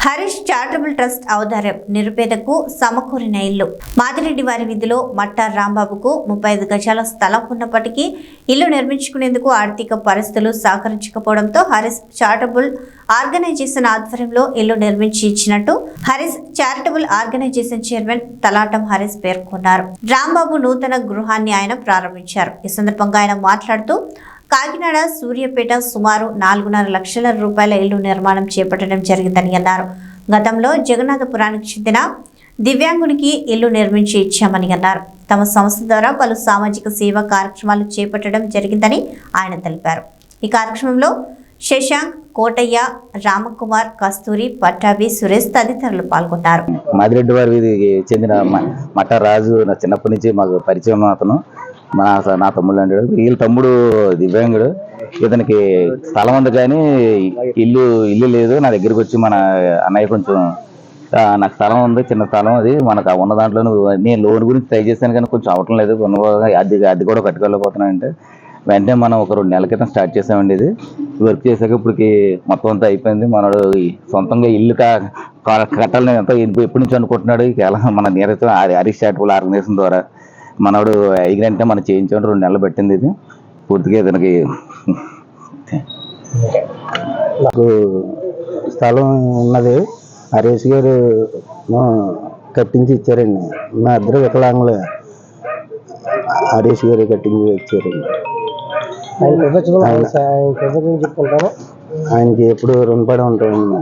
Harish charitable trust ఆధ్వర్యం నిరుపేదకు సమకూరిన ఇల్లు. మాదిరెడ్డి వారి వీధిలో మట్టా రాంబాబుకు 35 గజాల స్థలం ఉన్నప్పటికీ ఇల్లు నిర్మించుకునేందుకు ఆర్థిక పరిస్థితులు సహకరించకపోవడంతో హరీష్ చారిటబుల్ ఆర్గనైజేషన్ ఆధ్వర్యంలో ఇల్లు నిర్మించి ఇచ్చినట్టు Harish charitable organisation chairman Talatam Harish పేర్కొన్నారు. రాంబాబు నూతన గృహాన్ని ఆయన ప్రారంభించారు. ఈ సందర్భంగా ఆయన మాట్లాడుతూ కాకినాడ సూర్యాపేట సుమారు 4.5 లక్షల రూపాయల ఇల్లు నిర్మాణం చేపట్టడం జరిగిందని అన్నారు. గతంలో జగన్నాథపురానికి చెందిన దివ్యాంగునికి ఇల్లు నిర్మించి ఇచ్చామని అన్నారు. తమ సంస్థ ద్వారా పలు సామాజిక సేవా కార్యక్రమాలు చేపట్టడం జరిగిందని ఆయన తెలిపారు. ఈ కార్యక్రమంలో శశాంక్, కోటయ్య, రామకుమార్, కస్తూరి, పట్టాభి, సురేష్ తదితరులు పాల్గొన్నారు. మాదిరెడ్డి వారికి చెందిన మట్ట రాజు నా చిన్నప్పటి నుంచి మాకు పరిచయం. అతను నా తమ్ముడు అంటాడు. వీళ్ళ తమ్ముడు దివ్యాంగుడు. ఇతనికి స్థలం ఉంది కానీ ఇల్లు లేదు. నా దగ్గరికి వచ్చి మన అన్నయ్య కొంచెం నాకు స్థలం ఉంది, చిన్న స్థలం, అది మనకు ఉన్న దాంట్లో నేను లోన్ గురించి ట్రై చేశాను కానీ కొంచెం అవటం లేదు, అది కూడా కట్టుకోలేకపోతున్నాను. అంటే వెంటనే మనం ఒక 2 నెలల క్రితం స్టార్ట్ చేసామండి. ఇది వర్క్ చేశాక ఇప్పటికి మొత్తం అంతా అయిపోయింది. మనడు సొంతంగా ఇల్లు కట్టాలని ఎంతో ఎప్పటి నుంచి అనుకుంటున్నాడు. మన నీరతో హరీష్ చారిటబుల్ ఆర్గనైజేషన్ ద్వారా మనోడు ఎగిరంటే మనం చేయించాడు. 2 నెలలు పెట్టింది. ఇది పూర్తిగా ఇతనికి నాకు స్థలం ఉన్నది. హరీష్ గారు కట్టించి ఇచ్చారండి. మా ఇద్దరు వికలాంగులే. హరీష్ గారు కట్టించి ఇచ్చారండి. ఆయనకి ఎప్పుడు రుణపడి ఉంటామండి.